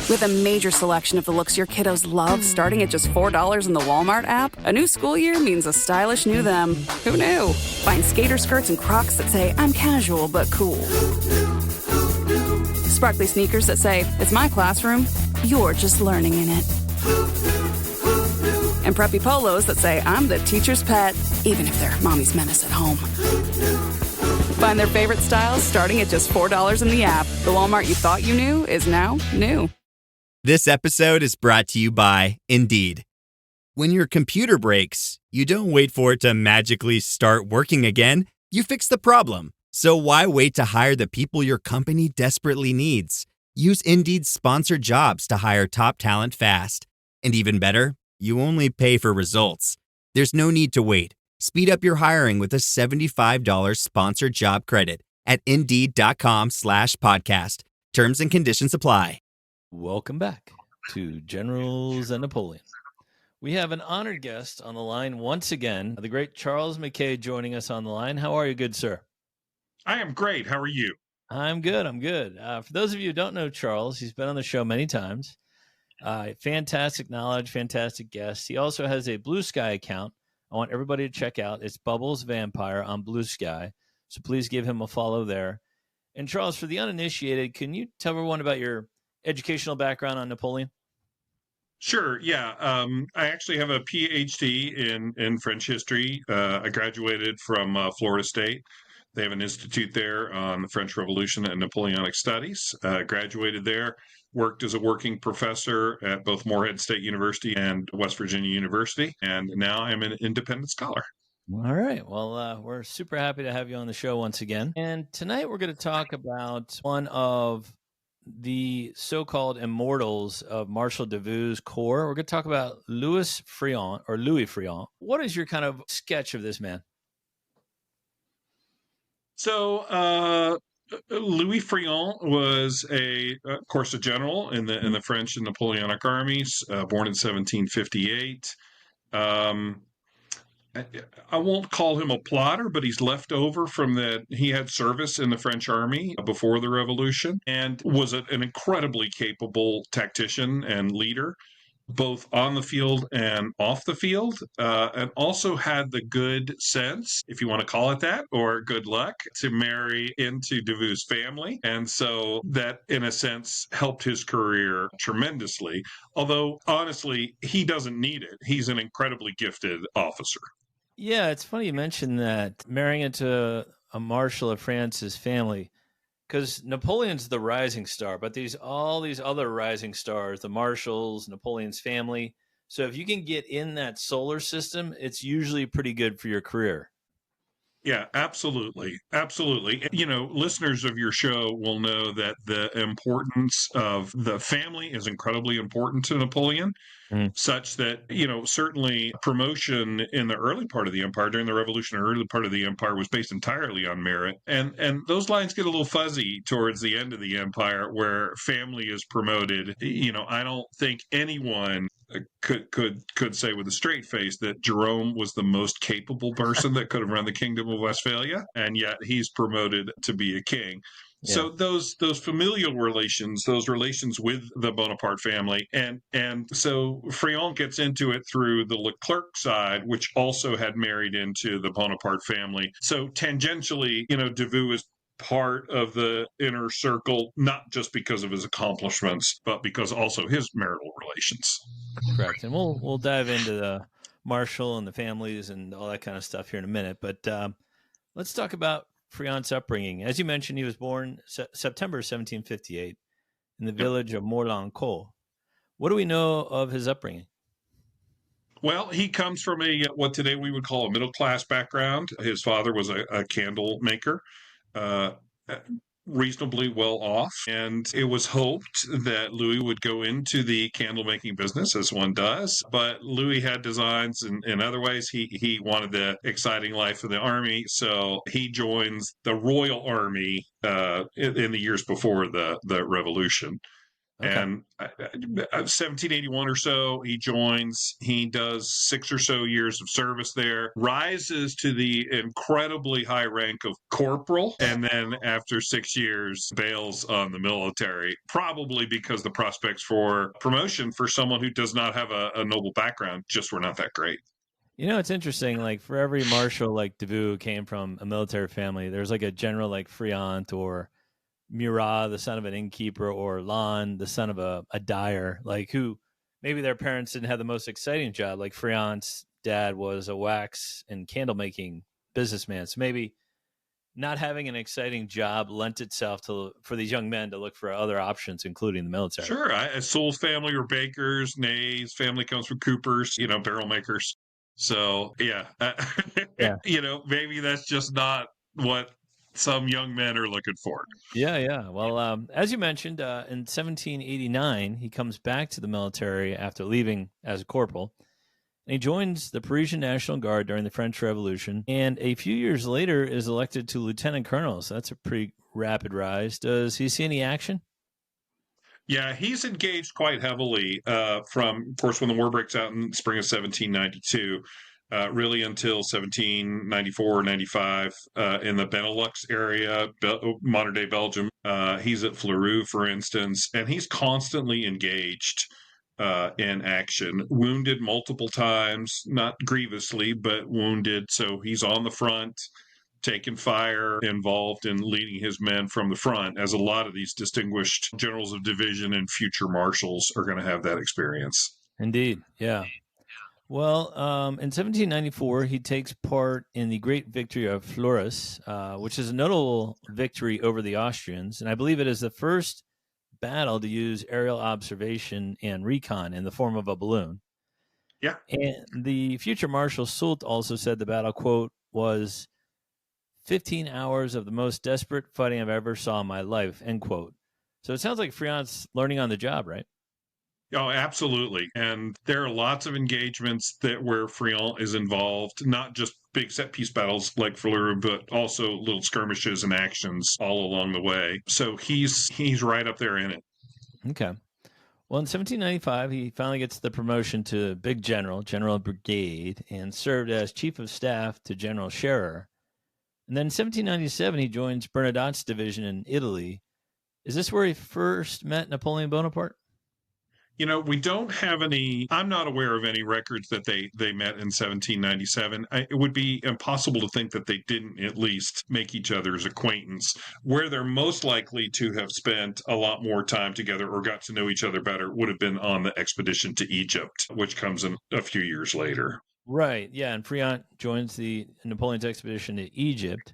With a major selection of the looks your kiddos love starting at just $4 in the Walmart app, a new school year means a stylish new them. Who knew? Find skater skirts and Crocs that say, I'm casual but cool. Sparkly sneakers that say, it's my classroom, you're just learning in it. And preppy polos that say, I'm the teacher's pet, even if they're mommy's menace at home. Find their favorite styles starting at just $4 in the app. The Walmart you thought you knew is now new. This episode is brought to you by Indeed. When your computer breaks, you don't wait for it to magically start working again. You fix the problem. So why wait to hire the people your company desperately needs? Use Indeed's sponsored jobs to hire top talent fast. And even better, you only pay for results. There's no need to wait. Speed up your hiring with a $75 sponsored job credit at Indeed.com/podcast. Terms and conditions apply. Welcome back to Generals and Napoleon. We have an honored guest on the line once again, the great Charles Mackay joining us on the line. How are you, good sir? I am great. How are you? I'm good. For those of you who don't know Charles, he's been on the show many times. Fantastic knowledge, fantastic guest. He also has a Blue Sky account I want everybody to check out. It's Bubbles Vampire on Blue Sky. So please give him a follow there. And Charles, for the uninitiated, can you tell everyone about your educational background on Napoleon? Sure. Yeah. I actually have a PhD in French history. I graduated from Florida State. They have an institute there on the French Revolution and Napoleonic Studies. Graduated there, worked as a working professor at both Morehead State University and West Virginia University, and now I'm an independent scholar. All right. Well, we're super happy to have you on the show once again. And tonight we're going to talk about one of the so-called Immortals of Marshal Davout's corps. We're going to talk about Louis Friant. What is your kind of sketch of this man? So Louis Friant was of course, a general in the French and Napoleonic armies, born in 1758. I won't call him a plotter, but he's left over from that. He had service in the French army before the Revolution and was an incredibly capable tactician and leader, both on the field and off the field, and also had the good sense, if you want to call it that, or good luck, to marry into Davout's family. And so that, in a sense, helped his career tremendously. Although, honestly, he doesn't need it. He's an incredibly gifted officer. Yeah, it's funny you mentioned that, marrying into a Marshal of France's family, because Napoleon's the rising star, but all these other rising stars, the Marshals, Napoleon's family. So if you can get in that solar system, it's usually pretty good for your career. Yeah, absolutely. Absolutely. You know, listeners of your show will know that the importance of the family is incredibly important to Napoleon, such that, you know, certainly promotion in the early part of the empire, during the Revolution, early part of the empire, was based entirely on merit. And those lines get a little fuzzy towards the end of the empire, where family is promoted. You know, I don't think anyone could say with a straight face that Jerome was the most capable person that could have run the Kingdom of Westphalia, and yet he's promoted to be a king. Yeah. So those familial relations, those relations with the Bonaparte family, and so Friant gets into it through the Leclerc side, which also had married into the Bonaparte family. So tangentially, you know, Davout is part of the inner circle, not just because of his accomplishments, but because also his marital relations. Correct. And we'll dive into the Marshal and the families and all that kind of stuff here in a minute. But let's talk about Friant's upbringing. As you mentioned, he was born September 1758 in the village of Morlancourt. What do we know of his upbringing? Well, he comes from what today we would call a middle-class background. His father was a candle maker, reasonably well off, and it was hoped that Louis would go into the candle making business, as one does. But Louis had designs in other ways. He wanted the exciting life of the army, so he joins the Royal Army in the years before the Revolution. Okay. And 1781 or so, he joins. He does 6 or so years of service there, rises to the incredibly high rank of corporal, and then after 6 years, bails on the military, probably because the prospects for promotion for someone who does not have a noble background just were not that great. You know, it's interesting. Like for every marshal like Davout who came from a military family, there's like a general like Friant or Murat, the son of an innkeeper, or Lon, the son of a dyer, like who maybe their parents didn't have the most exciting job. Like Friant's dad was a wax and candle making businessman. So maybe not having an exciting job lent itself for these young men to look for other options, including the military. Sure. Sewell's family were bakers. Nay's family comes from Coopers, barrel makers. So, yeah. Yeah. Maybe that's just not what some young men are looking for. Yeah. Well, as you mentioned, in 1789, he comes back to the military after leaving as a corporal. And he joins the Parisian National Guard during the French Revolution. And a few years later is elected to lieutenant colonel. So that's a pretty rapid rise. Does he see any action? Yeah, he's engaged quite heavily from, of course, when the war breaks out in spring of 1792. Really until 1794 or 95 in the Benelux area, modern-day Belgium. He's at Fleurus, for instance, and he's constantly engaged in action, wounded multiple times, not grievously, but wounded. So he's on the front, taking fire, involved in leading his men from the front, as a lot of these distinguished generals of division and future marshals are going to have that experience. Indeed, yeah. Well, in 1794, he takes part in the Great Victory of Fleurus, which is a notable victory over the Austrians. And I believe it is the first battle to use aerial observation and recon in the form of a balloon. Yeah. And the future Marshal Soult also said the battle, quote, was 15 hours of the most desperate fighting I've ever saw in my life, end quote. So it sounds like Friant's learning on the job, right? Oh, absolutely. And there are lots of engagements where Friant is involved, not just big set piece battles like Fleurus, but also little skirmishes and actions all along the way. So he's right up there in it. Okay. Well, in 1795, he finally gets the promotion to big general of brigade, and served as chief of staff to General Scherer. And then in 1797, he joins Bernadotte's division in Italy. Is this where he first met Napoleon Bonaparte? We don't have any, I'm not aware of any records that they met in 1797. It would be impossible to think that they didn't at least make each other's acquaintance. Where they're most likely to have spent a lot more time together or got to know each other better would have been on the expedition to Egypt, which comes in a few years later. Right, yeah, and Friant joins the Napoleon's expedition to Egypt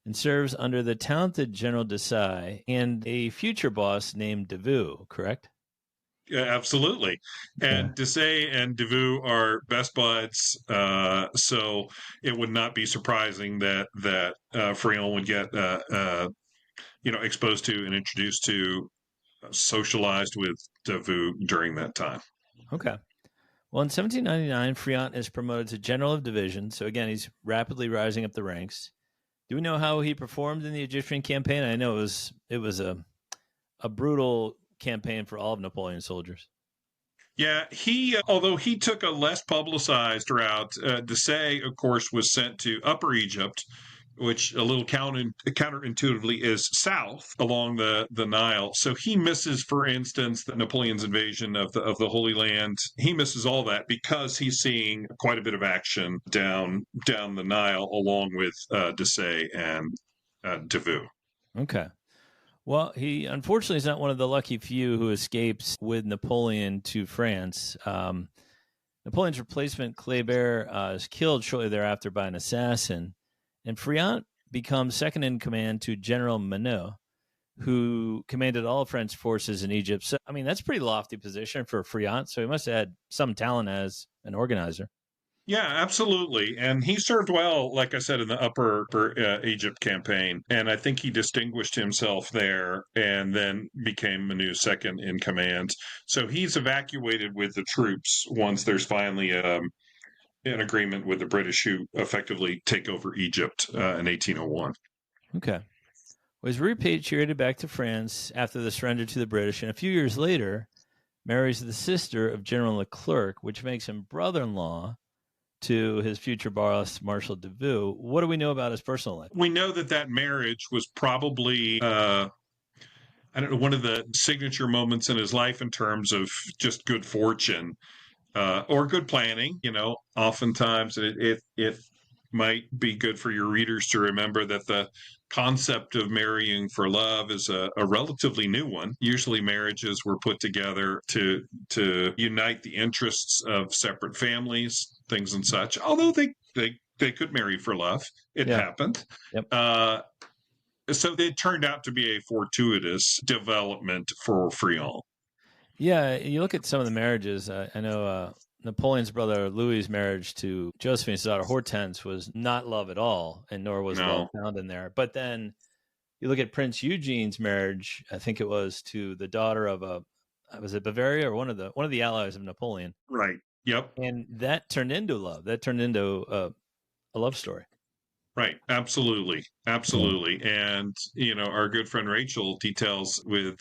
and serves under the talented General Desai and a future boss named Davout, correct? Yeah, absolutely. And Desai and Davout are best buds, so it would not be surprising that Friant would get exposed to and introduced to, socialized with Davout during that time. Okay. Well, in 1799, Friant is promoted to general of division. So again, he's rapidly rising up the ranks. Do we know how he performed in the Egyptian campaign? I know it was a brutal campaign for all of Napoleon's soldiers. Yeah, although he took a less publicized route, Desai, of course, was sent to Upper Egypt, which a little counterintuitively is south along the Nile. So he misses, for instance, Napoleon's invasion of the Holy Land. He misses all that because he's seeing quite a bit of action down the Nile along with Desai and Davout. Okay. Well, he unfortunately is not one of the lucky few who escapes with Napoleon to France. Napoleon's replacement, Kléber, is killed shortly thereafter by an assassin, and Friant becomes second in command to General Manot, who commanded all French forces in Egypt. So, I mean, that's a pretty lofty position for Friant, so he must have had some talent as an organizer. Yeah, absolutely. And he served well, like I said, in the Upper Egypt campaign. And I think he distinguished himself there and then became Manut's second in command. So he's evacuated with the troops once there's finally an agreement with the British who effectively take over Egypt in 1801. Okay. was repatriated back to France after the surrender to the British, and a few years later marries the sister of General Leclerc, which makes him brother-in-law to his future boss, Marshal Davout. What do we know about his personal life? We know that marriage was probably, I don't know, one of the signature moments in his life in terms of just good fortune or good planning. Oftentimes it might be good for your readers to remember that the concept of marrying for love is a relatively new one. Usually marriages were put together to unite the interests of separate families, things and such, although they could marry for love. It happened. Yep. So it turned out to be a fortuitous development for Friant. Yeah, you look at some of the marriages. I know Napoleon's brother Louis' marriage to Josephine's daughter Hortense was not love at all, and nor was love found in there. But then you look at Prince Eugene's marriage. I think it was to the daughter of was it Bavaria or one of the allies of Napoleon? Right. Yep. And that turned into love. That turned into a love story. Right. Absolutely. Absolutely. And, our good friend Rachel details with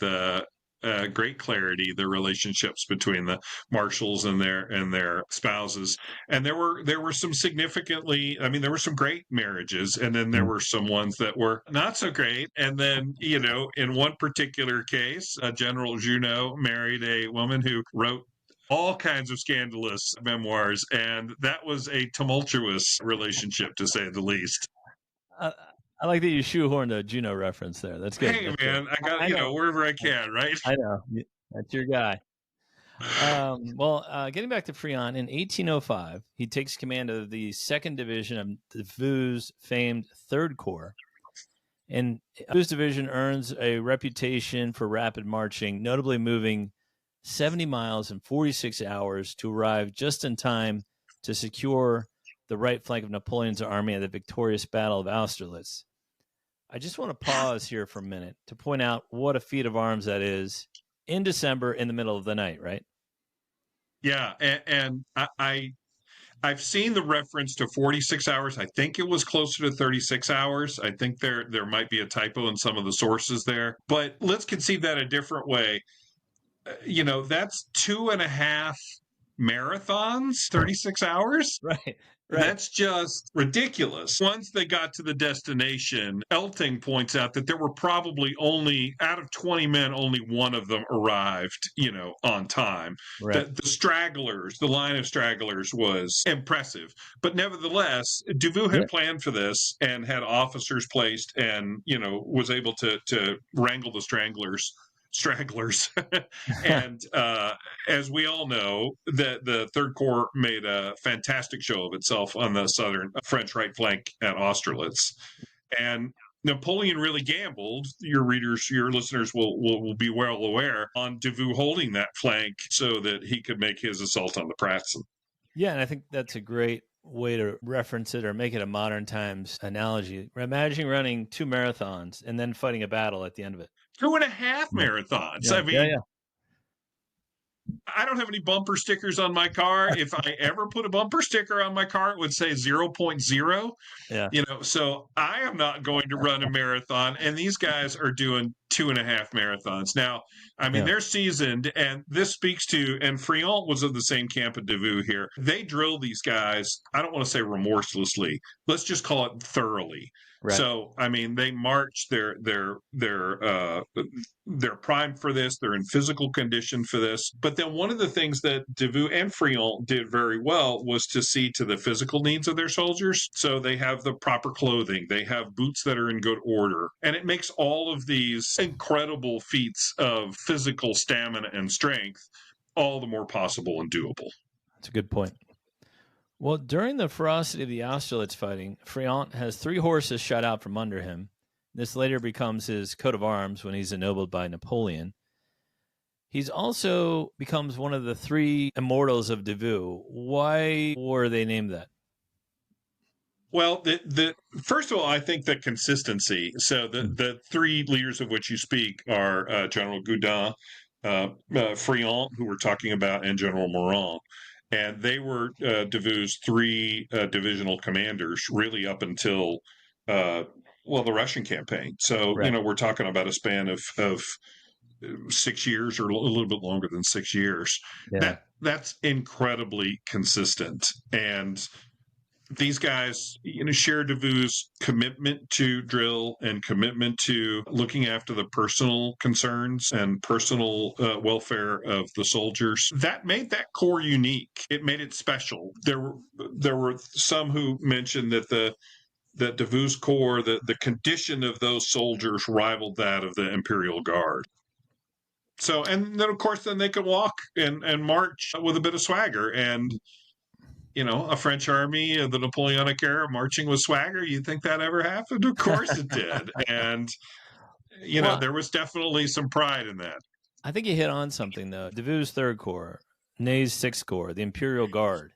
great clarity the relationships between the marshals and their spouses. And there were some there were some great marriages, and then there were some ones that were not so great. And then, in one particular case, General Junot married a woman who wrote all kinds of scandalous memoirs, and that was a tumultuous relationship, to say the least. I like that you shoehorned a Juno reference there. That's good. Hey, That's man, good. I got, wherever I can, right? I know. That's your guy. Getting back to Friant, in 1805, he takes command of the 2nd Division of Davout's famed 3rd Corps. And Davout's division earns a reputation for rapid marching, notably moving 70 miles in 46 hours to arrive just in time to secure the right flank of Napoleon's army at the victorious Battle of Austerlitz. I just want to pause here for a minute to point out what a feat of arms that is in December in the middle of the night, right? Yeah, and I've seen the reference to 46 hours. I think it was closer to 36 hours. I think there might be a typo in some of the sources there. But let's conceive that a different way. That's 2.5 marathons, 36 hours. Right. That's just ridiculous. Once they got to the destination, Elting points out that there were probably only, out of 20 men, only one of them arrived, on time. Right. The stragglers, the line of stragglers was impressive. But nevertheless, Davout had planned for this and had officers placed and, was able to wrangle the stragglers. And as we all know, the 3rd Corps made a fantastic show of itself on the southern French right flank at Austerlitz. And Napoleon really gambled, your listeners will be well aware, on Davout holding that flank so that he could make his assault on the Pratzen. Yeah, and I think that's a great way to reference it or make it a modern times analogy. Imagine running 2 marathons and then fighting a battle at the end of it. 2.5 marathons. Yeah, I don't have any bumper stickers on my car. If I ever put a bumper sticker on my car, it would say 0.0. Yeah. So I am not going to run a marathon, and these guys are doing 2.5 marathons. Now, they're seasoned, and this speaks to, and Friant was of the same camp at Davout here. They drill these guys, I don't want to say remorselessly. Let's just call it thoroughly. Right. So, they march, they're primed for this. They're in physical condition for this. But then one of the things that Davout and Friant did very well was to see to the physical needs of their soldiers. So they have the proper clothing. They have boots that are in good order. And it makes all of these incredible feats of physical stamina and strength all the more possible and doable. That's a good point. Well, during the ferocity of the Austerlitz fighting, Friant has 3 horses shot out from under him. This later becomes his coat of arms when he's ennobled by Napoleon. He's also becomes one of the 3 Immortals of Davout. Why were they named that? Well, first of all, I think the consistency. So the 3 leaders of which you speak are General Gudin, Friant, who we're talking about, and General Morand. And they were Davout's 3 divisional commanders, really up until Well, the Russian campaign. So, Right. we're talking about a span of 6 years or a little bit longer than 6 years. Yeah. That's incredibly consistent. And these guys, share Davout's commitment to drill and commitment to looking after the personal concerns and personal welfare of the soldiers. That made that corps unique. It made it special. There were some who mentioned that that Davout's corps, the condition of those soldiers rivaled that of the Imperial Guard. So, and then of course, then they could walk and march with a bit of swagger. And a French army of the Napoleonic era marching with swagger, you think that ever happened? Of course it did. And, there was definitely some pride in that. I think you hit on something, though. Davout's Third Corps, Ney's Sixth Corps, the Imperial Guard,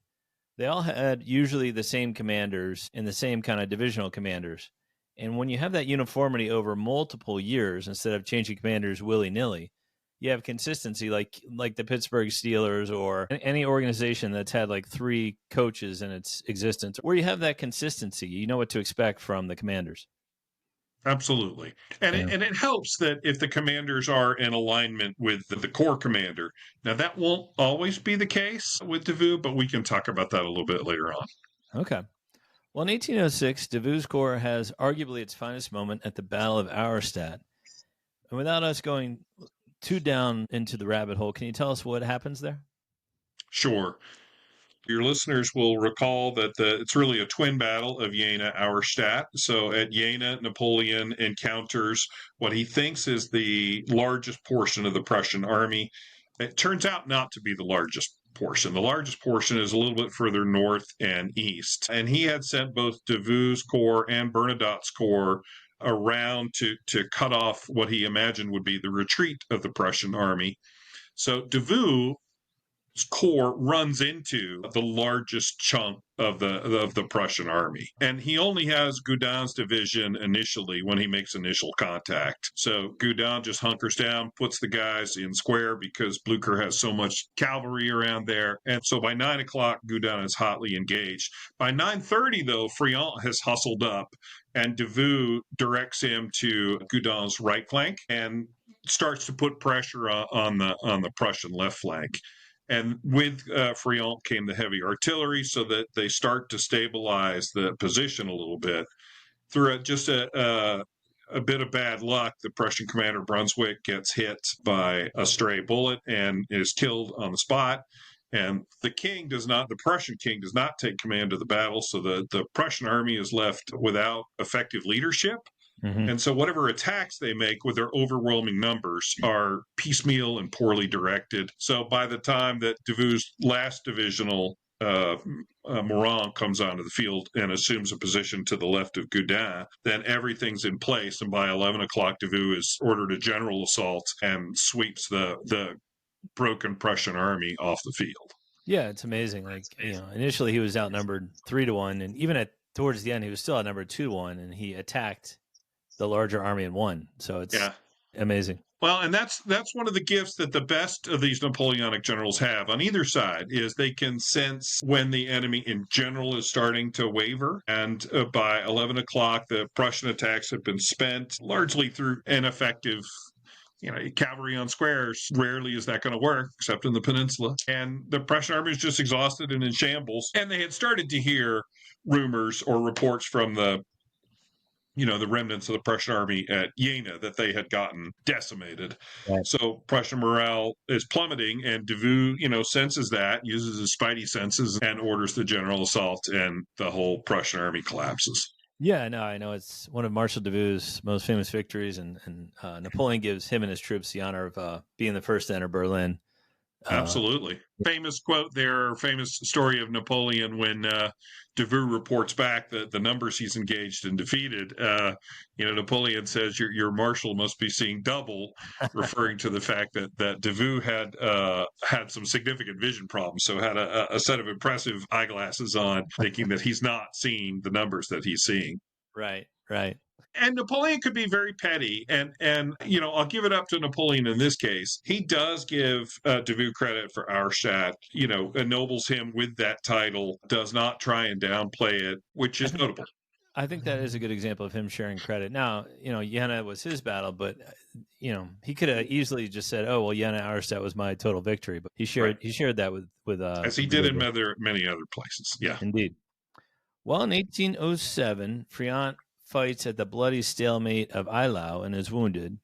they all had usually the same commanders and the same kind of divisional commanders. And when you have that uniformity over multiple years, instead of changing commanders willy-nilly, you have consistency like the Pittsburgh Steelers or any organization that's had like 3 coaches in its existence, where you have that consistency. You know what to expect from the commanders. Absolutely. And it helps that if the commanders are in alignment with the corps commander. Now, that won't always be the case with Davout, but we can talk about that a little bit later on. Okay. Well, in 1806, Davout's Corps has arguably its finest moment at the Battle of Auerstädt. And without us going too down into the rabbit hole, can you tell us what happens there? Sure. Your listeners will recall that it's really a twin battle of Jena, Auerstädt. So at Jena, Napoleon encounters what he thinks is the largest portion of the Prussian army. It turns out not to be the largest portion. The largest portion is a little bit further north and east. And he had sent both Davout's corps and Bernadotte's corps around to cut off what he imagined would be the retreat of the Prussian army. So Davout's corps runs into the largest chunk of the Prussian army. And he only has Gudin's division initially when he makes initial contact. So Gudin just hunkers down, puts the guys in square because Blücher has so much cavalry around there. And so by 9 o'clock, Gudin is hotly engaged. By 9:30, though, Friant has hustled up, and Davout directs him to Gudin's right flank and starts to put pressure on the Prussian left flank. And with Friant came the heavy artillery, so that they start to stabilize the position a little bit. Through just a bit of bad luck, the Prussian commander Brunswick gets hit by a stray bullet and is killed on the spot. And the Prussian king does not take command of the battle, so the Prussian army is left without effective leadership. Mm-hmm. And so whatever attacks they make with their overwhelming numbers are piecemeal and poorly directed. So by the time that Davout's last divisional, Morand, comes onto the field and assumes a position to the left of Gudin, then everything's in place. And by 11 o'clock, Davout is ordered a general assault and sweeps the broken Prussian army off the field. Yeah, it's amazing. Initially he was outnumbered 3-1, and even towards the end he was still outnumbered 2-1, and he attacked the larger army and won. So it's amazing. Well, and that's one of the gifts that the best of these Napoleonic generals have on either side, is they can sense when the enemy in general is starting to waver. And by 11 o'clock, the Prussian attacks have been spent largely through ineffective cavalry on squares. Rarely is that going to work, except in the peninsula. And the Prussian army is just exhausted and in shambles. And they had started to hear rumors or reports from the remnants of the Prussian army at Jena that they had gotten decimated. Right. So Prussian morale is plummeting, and Davout, senses that, uses his spidey senses, and orders the general assault, and the whole Prussian army collapses. Yeah, no, I know it's one of Marshal Davout's most famous victories, and Napoleon gives him and his troops the honor of being the first to enter Berlin. Absolutely. Famous quote there, famous story of Napoleon when Davout reports back the numbers he's engaged and defeated. Napoleon says, your marshal must be seeing double, referring to the fact that Davout had some significant vision problems, so had a set of impressive eyeglasses on, thinking that he's not seeing the numbers that he's seeing. Right. And Napoleon could be very petty, and I'll give it up to Napoleon in this case. He does give Davout credit for Auerstädt, ennobles him with that title, does not try and downplay it, which is notable. I think that is a good example of him sharing credit. Now, Jena was his battle, but he could have easily just said, "Oh, well, Jena Auerstädt was my total victory." But he shared that with as he did in many other places. Yeah, indeed. Well, in 1807, Friant fights at the bloody stalemate of Eylau and is wounded.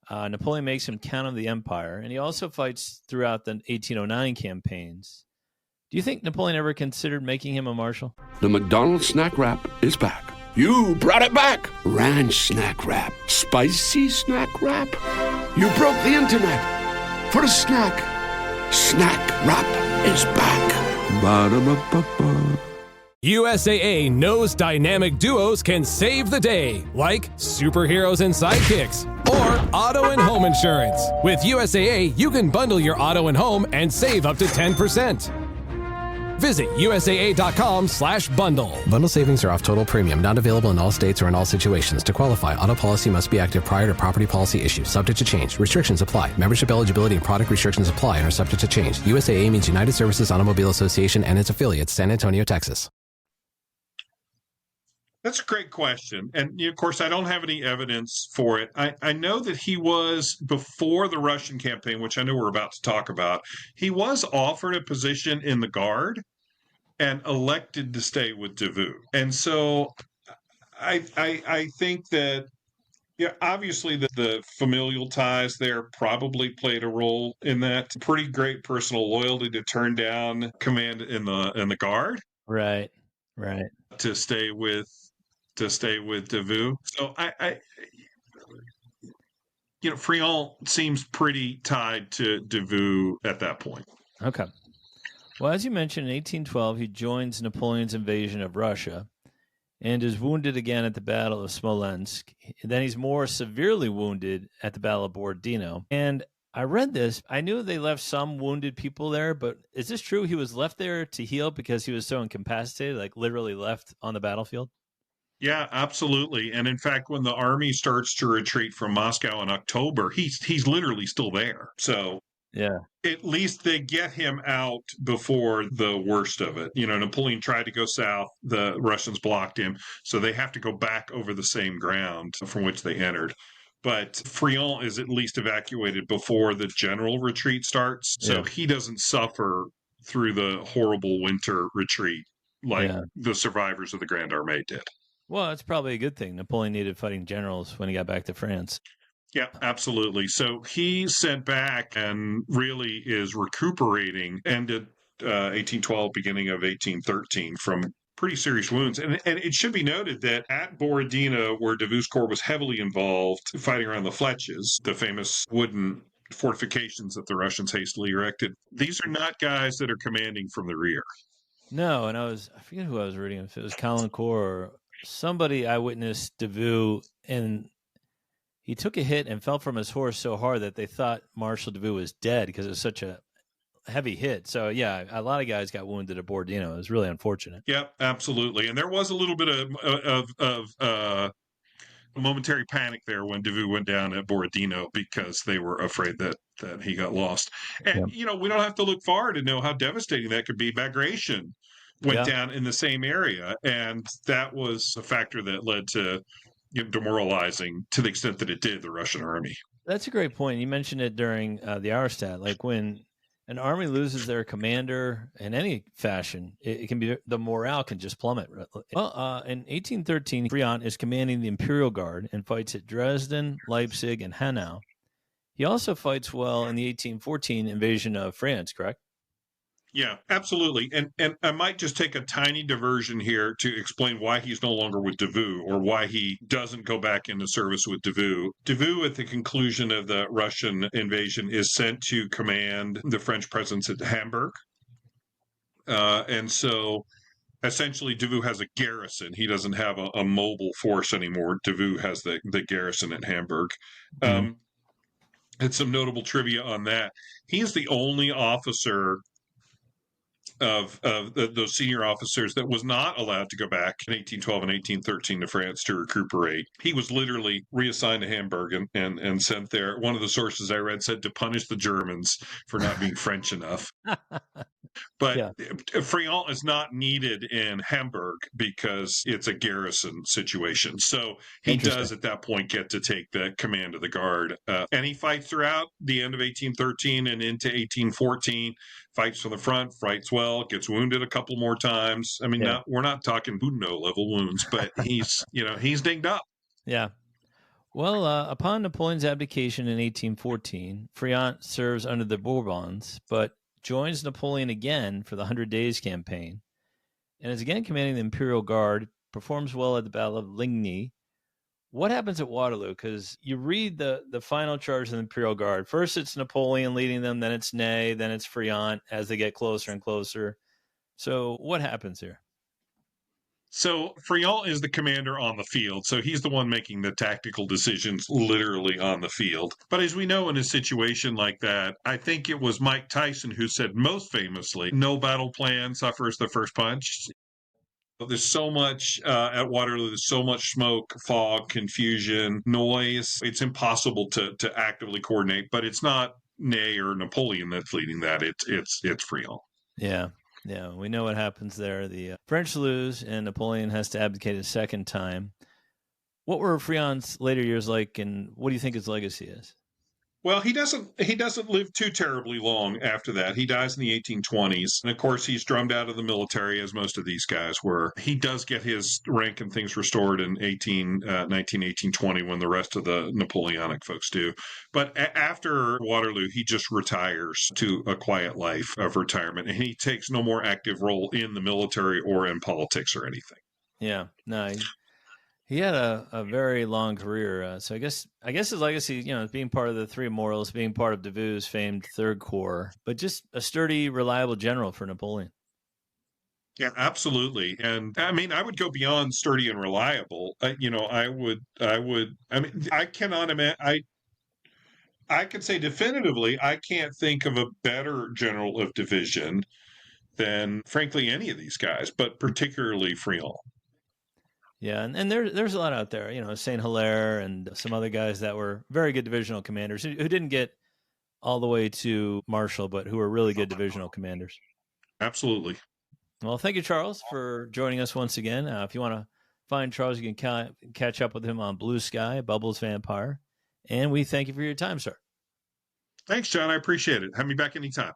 Napoleon makes him Count of the Empire, and he also fights throughout the 1809 campaigns. Do you think Napoleon ever considered making him a marshal? The McDonald's snack wrap is back. You brought it back. Ranch snack wrap. Spicy snack wrap. You broke the internet. For a snack. Snack wrap is back. Ba-da-ba-ba-ba. USAA knows dynamic duos can save the day, like superheroes and sidekicks, or auto and home insurance. With USAA, you can bundle your auto and home and save up to 10%. Visit USAA.com/bundle. Bundle savings are off total premium, not available in all states or in all situations. To qualify, auto policy must be active prior to property policy issue, subject to change. Restrictions apply. Membership eligibility and product restrictions apply and are subject to change. USAA means United Services Automobile Association and its affiliates, San Antonio, Texas. That's a great question. And of course, I don't have any evidence for it. I know that he was, before the Russian campaign, which I know we're about to talk about, he was offered a position in the Guard and elected to stay with Davout. And so I think that, obviously the familial ties there probably played a role in that. Pretty great personal loyalty to turn down command in the Guard. Right. To stay with Davout. So Friant seems pretty tied to Davout at that point. Okay. Well, as you mentioned, in 1812, he joins Napoleon's invasion of Russia and is wounded again at the Battle of Smolensk. Then he's more severely wounded at the Battle of Borodino. And I read this. I knew they left some wounded people there, but is this true? He was left there to heal because he was so incapacitated, like literally left on the battlefield? Yeah, absolutely. And in fact, when the army starts to retreat from Moscow in October, he's literally still there. So yeah, at least they get him out before the worst of it. Napoleon tried to go south. The Russians blocked him. So they have to go back over the same ground from which they entered. But Friant is at least evacuated before the general retreat starts. So he doesn't suffer through the horrible winter retreat like the survivors of the Grande Armée did. Well, it's probably a good thing. Napoleon needed fighting generals when he got back to France. Yeah, absolutely. So he's sent back and really is recuperating, ended 1812, beginning of 1813 from pretty serious wounds. And it should be noted that at Borodino, where Davout's corps was heavily involved fighting around the Fletches, the famous wooden fortifications that the Russians hastily erected, these are not guys that are commanding from the rear. No, and I forget who I was reading, if it was Caulaincourt or somebody. I witnessed Davout, and he took a hit and fell from his horse so hard that they thought Marshal Davout was dead because it was such a heavy hit. So, yeah, a lot of guys got wounded at Borodino. It was really unfortunate. Yeah, absolutely. And there was a little bit of momentary panic there when Davout went down at Borodino because they were afraid that he got lost. And, we don't have to look far to know how devastating that could be. Bagration went down in the same area, and that was a factor that led to demoralizing, to the extent that it did, the Russian army. That's a great point. You mentioned it during the Auerstädt. Like when an army loses their commander in any fashion, it can be, the morale can just plummet. Well, in 1813, Friant is commanding the Imperial Guard and fights at Dresden, Leipzig, and Hanau. He also fights well in the 1814 invasion of France, correct? Yeah, absolutely. And I might just take a tiny diversion here to explain why he's no longer with Davout, or why he doesn't go back into service with Davout. Davout, at the conclusion of the Russian invasion, is sent to command the French presence at Hamburg. And so essentially Davout has a garrison. He doesn't have a mobile force anymore. Davout has the garrison at Hamburg. And some notable trivia on that. He is the only officer of those senior officers that was not allowed to go back in 1812 and 1813 to France to recuperate. He was literally reassigned to Hamburg and sent there. One of the sources I read said to punish the Germans for not being French enough. But Friant is not needed in Hamburg because it's a garrison situation. So he does at that point get to take the command of the guard. And he fights throughout the end of 1813 and into 1814, fights from the front, fights well, gets wounded a couple more times. I mean, we're not talking Boudinot level wounds, but he's dinged up. Yeah. Well, upon Napoleon's abdication in 1814, Friant serves under the Bourbons, but joins Napoleon again for the 100 Days campaign, and is again commanding the Imperial Guard, performs well at the Battle of Ligny. What happens at Waterloo? Because you read the final charge of the Imperial Guard. First it's Napoleon leading them, then it's Ney, then it's Friant as they get closer and closer. So what happens here? So Friant is the commander on the field, so he's the one making the tactical decisions literally on the field. But as we know, in a situation like that, I think it was Mike Tyson who said most famously, no battle plan suffers the first punch. There's so much at Waterloo, there's so much smoke, fog, confusion, noise. It's impossible to actively coordinate, but it's not Ney or Napoleon that's leading that. It's Friant. Yeah. Yeah, we know what happens there. The French lose, and Napoleon has to abdicate a second time. What were Friant's later years like, and what do you think his legacy is? Well, he doesn't live too terribly long after that. He dies in the 1820s. And of course, he's drummed out of the military, as most of these guys were. He does get his rank and things restored in 1820, when the rest of the Napoleonic folks do. But after Waterloo, he just retires to a quiet life of retirement. And he takes no more active role in the military or in politics or anything. Yeah, no, he had a very long career. So I guess his legacy, is being part of the Three Immortals, being part of Davout's famed Third Corps, but just a sturdy, reliable general for Napoleon. Yeah, absolutely. And I mean, I would go beyond sturdy and reliable. I cannot imagine. I could say definitively, I can't think of a better general of division than, frankly, any of these guys, but particularly Friant. Yeah, and there's a lot out there, Saint Hilaire and some other guys that were very good divisional commanders who didn't get all the way to Marshal, but who were really good divisional commanders. Absolutely. Well, thank you, Charles, for joining us once again. If you want to find Charles, you can catch up with him on Blue Sky, Bubbles Vampire. And we thank you for your time, sir. Thanks, John. I appreciate it. Have me back anytime.